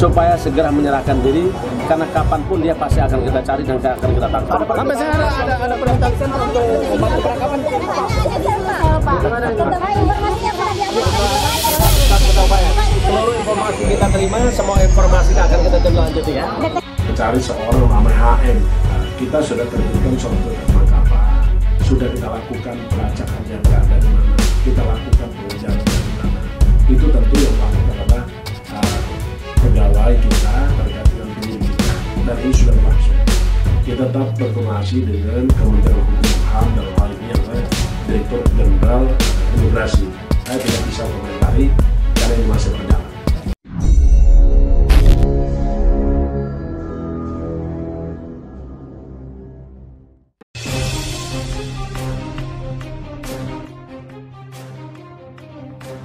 supaya segera menyerahkan diri, karena kapanpun dia pasti akan kita cari dan akan kita tangkap. Sampai sekarang ada permintaan untuk membantu penangkapan. Seluruh informasi kita terima, semua informasi akan kita lanjuti ya. Mencari seorang namanya HM, kita sudah terbitkan suatu penangkapan, sudah kita lakukan pelacakan jangka dari mana, kita lakukan pengejaran dari mana. Itu tentu yang melakukan adalah pegawai kita terkait dengan tim kita, dan ini sudah berlangsung. Kita tetap berkoordinasi dengan Kementerian Hukum dan HAM dalam hal ini adalah Direktur Jenderal Imigrasi. Saya tidak bisa komentari karena ini masih berjalan.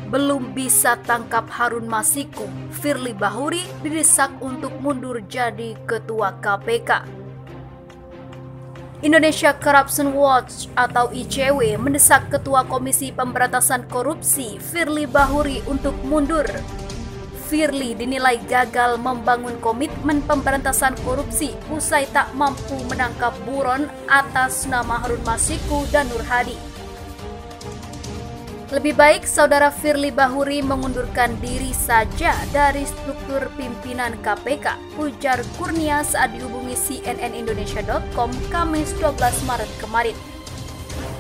Belum bisa tangkap Harun Masiku, Firly Bahuri didesak untuk mundur jadi Ketua KPK. Indonesia Corruption Watch atau ICW mendesak Ketua Komisi Pemberantasan Korupsi Firly Bahuri untuk mundur. Firly dinilai gagal membangun komitmen pemberantasan korupsi usai tak mampu menangkap buron atas nama Harun Masiku dan Nur Hadi. Lebih baik saudara Firly Bahuri mengundurkan diri saja dari struktur pimpinan KPK, ujar Kurnia saat dihubungi cnnindonesia.com Kamis 12 Maret kemarin.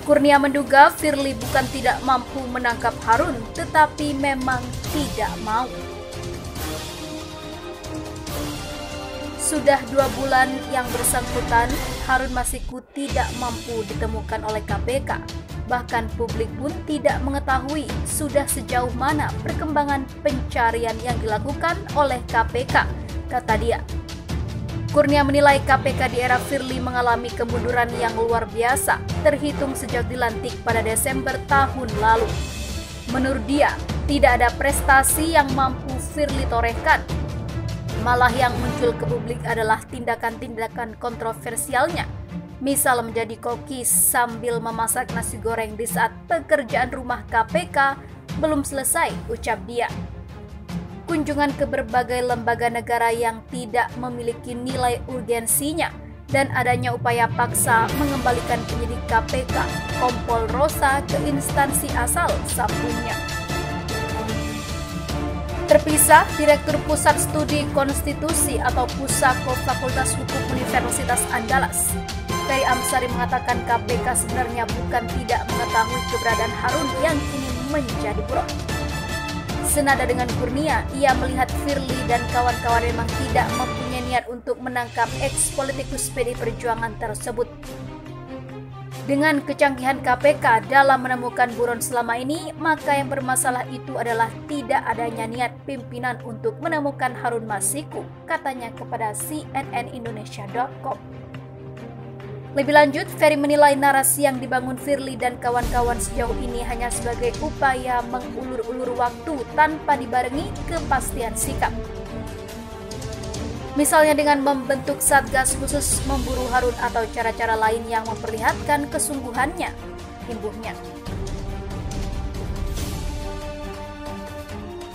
Kurnia menduga Firly bukan tidak mampu menangkap Harun, tetapi memang tidak mau. Sudah 2 bulan yang bersangkutan, Harun Masiku tidak mampu ditemukan oleh KPK. Bahkan publik pun tidak mengetahui sudah sejauh mana perkembangan pencarian yang dilakukan oleh KPK, kata dia. Kurnia menilai KPK di era Firly mengalami kemunduran yang luar biasa, terhitung sejak dilantik pada Desember tahun lalu. Menurut dia, tidak ada prestasi yang mampu Firly torehkan. Malah yang muncul ke publik adalah tindakan-tindakan kontroversialnya. Misal menjadi koki sambil memasak nasi goreng di saat pekerjaan rumah KPK belum selesai, ucap dia. Kunjungan ke berbagai lembaga negara yang tidak memiliki nilai urgensinya dan adanya upaya paksa mengembalikan penyidik KPK, Kompol Rosa, ke instansi asal, sambungnya. Terpisah, Direktur Pusat Studi Konstitusi atau Pusako Fakultas Hukum Universitas Andalas, Ferry Amsari mengatakan KPK sebenarnya bukan tidak mengetahui keberadaan Harun yang kini menjadi buron. Senada dengan Kurnia, ia melihat Firly dan kawan-kawan memang tidak mempunyai niat untuk menangkap ex-politikus PD Perjuangan tersebut. Dengan kecanggihan KPK dalam menemukan buron selama ini, maka yang bermasalah itu adalah tidak adanya niat pimpinan untuk menemukan Harun Masiku, katanya kepada cnnindonesia.com. Lebih lanjut, Ferry menilai narasi yang dibangun Firly dan kawan-kawan sejauh ini hanya sebagai upaya mengulur-ulur waktu tanpa dibarengi kepastian sikap. Misalnya dengan membentuk satgas khusus memburu Harun atau cara-cara lain yang memperlihatkan kesungguhannya, imbuhnya.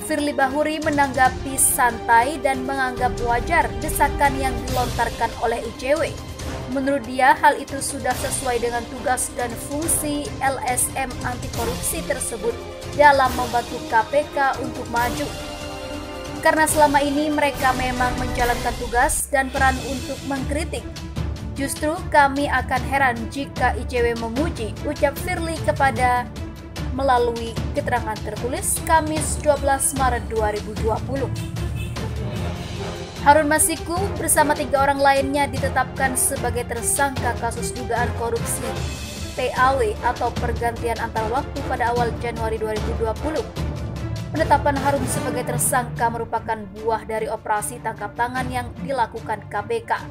Firly Bahuri menanggapi santai dan menganggap wajar desakan yang dilontarkan oleh ICW. Menurut dia, hal itu sudah sesuai dengan tugas dan fungsi LSM anti korupsi tersebut dalam membantu KPK untuk maju. Karena selama ini mereka memang menjalankan tugas dan peran untuk mengkritik. Justru kami akan heran jika ICW memuji, ucap Firly kepada melalui keterangan tertulis Kamis 12 Maret 2020. Harun Masiku bersama 3 orang lainnya ditetapkan sebagai tersangka kasus dugaan korupsi PAW atau pergantian antar waktu pada awal Januari 2020. Penetapan Harun sebagai tersangka merupakan buah dari operasi tangkap tangan yang dilakukan KPK.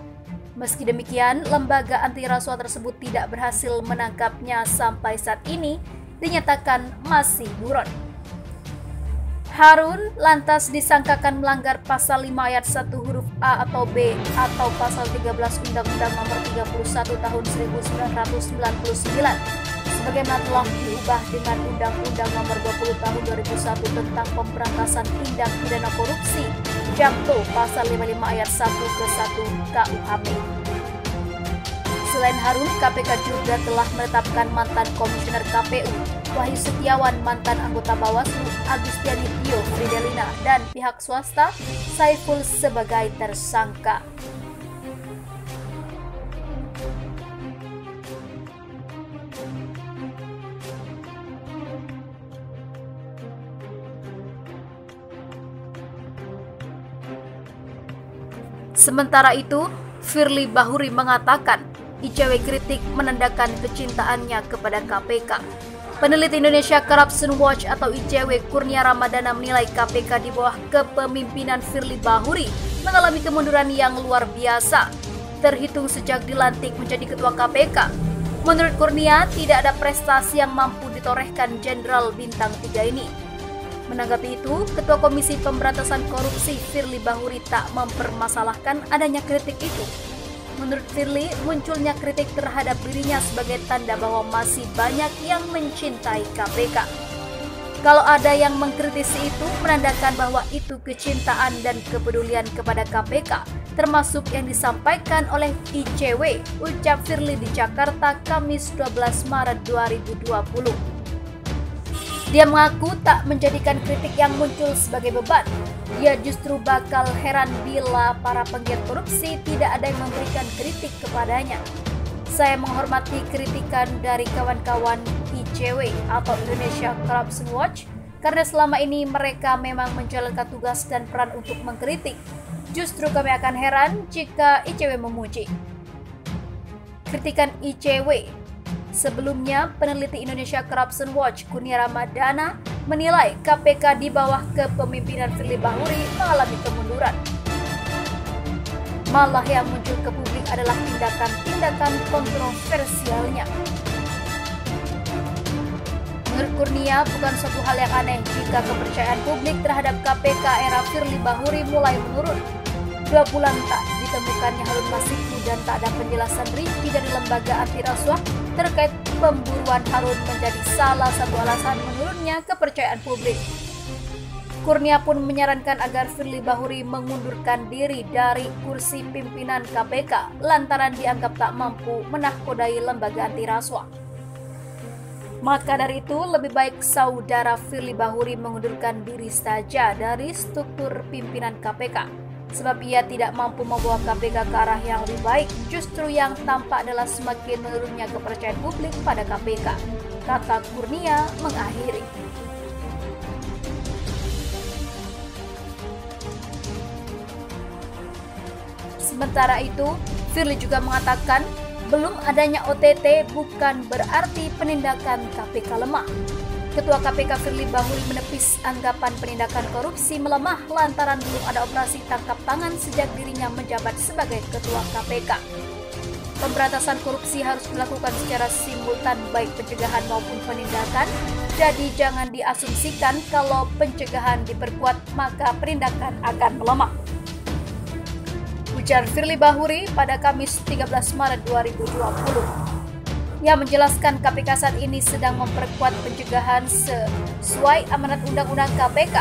Meski demikian, lembaga anti rasuah tersebut tidak berhasil menangkapnya sampai saat ini, dinyatakan masih buron. Harun lantas disangkakan melanggar pasal 5 ayat 1 huruf A atau B atau pasal 13 Undang-Undang Nomor 31 Tahun 1999 sebagaimana telah diubah dengan Undang-Undang Nomor 20 Tahun 2001 tentang pemberantasan tindak pidana korupsi Jamto pasal 55 ayat 1 ke 1 KUHP. Selain Harun, KPK juga telah menetapkan mantan Komisioner KPU Wahyu Setiawan, mantan anggota Bawaslu Agustiani Tio Fridelina, dan pihak swasta Saiful sebagai tersangka. Sementara itu, Firly Bahuri mengatakan ICW kritik menandakan kecintaannya kepada KPK. Peneliti Indonesia Corruption Watch atau ICW Kurnia Ramadana menilai KPK di bawah kepemimpinan Firly Bahuri mengalami kemunduran yang luar biasa, terhitung sejak dilantik menjadi ketua KPK. Menurut Kurnia, tidak ada prestasi yang mampu ditorehkan Jenderal Bintang 3 ini. Menanggapi itu, Ketua Komisi Pemberantasan Korupsi Firly Bahuri tak mempermasalahkan adanya kritik itu. Menurut Firly, munculnya kritik terhadap dirinya sebagai tanda bahwa masih banyak yang mencintai KPK. Kalau ada yang mengkritisi itu, menandakan bahwa itu kecintaan dan kepedulian kepada KPK, termasuk yang disampaikan oleh ICW, ucap Firly di Jakarta, Kamis 12 Maret 2020. Dia mengaku tak menjadikan kritik yang muncul sebagai beban. Dia justru bakal heran bila para penggiat korupsi tidak ada yang memberikan kritik kepadanya. Saya menghormati kritikan dari kawan-kawan ICW atau Indonesia Corruption Watch karena selama ini mereka memang menjalankan tugas dan peran untuk mengkritik. Justru kami akan heran jika ICW memuji. Kritikan ICW. Sebelumnya, peneliti Indonesia Corruption Watch Kurnia Ramadana menilai KPK di bawah kepemimpinan Firly Bahuri mengalami kemunduran. Malah yang muncul ke publik adalah tindakan-tindakan kontroversialnya. Menurut Kurnia, bukan suatu hal yang aneh jika kepercayaan publik terhadap KPK era Firly Bahuri mulai menurun. 2 bulan tak ditemukannya Harun Masiku dan tak ada penjelasan rinci dari lembaga anti rasuah terkait pemburuan Harun menjadi salah satu alasan menurunnya kepercayaan publik. Kurnia pun menyarankan agar Firly Bahuri mengundurkan diri dari kursi pimpinan KPK lantaran dianggap tak mampu menahkodai lembaga anti rasuah. Maka dari itu, lebih baik saudara Firly Bahuri mengundurkan diri saja dari struktur pimpinan KPK. Sebab ia tidak mampu membawa KPK ke arah yang lebih baik, justru yang tampak adalah semakin menurunnya kepercayaan publik pada KPK, kata Kurnia mengakhiri. Sementara itu, Firly juga mengatakan belum adanya OTT bukan berarti penindakan KPK lemah. Ketua KPK Firly Bahuri menepis anggapan penindakan korupsi melemah lantaran belum ada operasi tangkap tangan sejak dirinya menjabat sebagai Ketua KPK. Pemberantasan korupsi harus dilakukan secara simultan baik pencegahan maupun penindakan, jadi jangan diasumsikan kalau pencegahan diperkuat maka penindakan akan melemah. Ujar Firly Bahuri pada Kamis 13 Maret 2020. Ia menjelaskan KPK saat ini sedang memperkuat pencegahan sesuai amanat Undang-Undang KPK.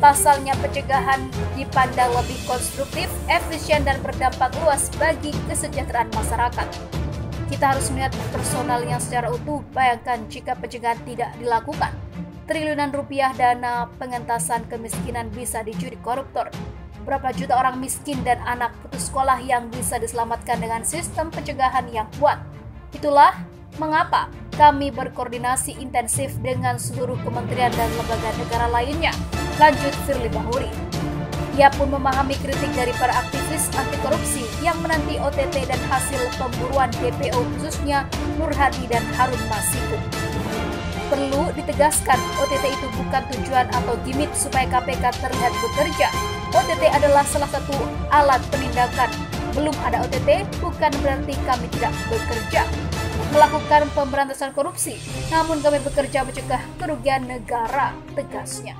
Pasalnya pencegahan dipandang lebih konstruktif, efisien, dan berdampak luas bagi kesejahteraan masyarakat. Kita harus melihat personalnya secara utuh. Bayangkan jika pencegahan tidak dilakukan, triliunan rupiah dana pengentasan kemiskinan bisa dicuri koruptor. Berapa juta orang miskin dan anak putus sekolah yang bisa diselamatkan dengan sistem pencegahan yang kuat. Itulah mengapa kami berkoordinasi intensif dengan seluruh kementerian dan lembaga negara lainnya, lanjut Firly Bahuri. Ia pun memahami kritik dari para aktivis anti korupsi yang menanti OTT dan hasil pemburuan DPO khususnya Nur Hadi dan Harun Masiku. Perlu ditegaskan, OTT itu bukan tujuan atau gimmick supaya KPK terlihat bekerja. OTT adalah salah satu alat penindakan. Belum ada OTT bukan berarti kami tidak bekerja melakukan pemberantasan korupsi, namun kami bekerja mencegah kerugian negara, tegasnya.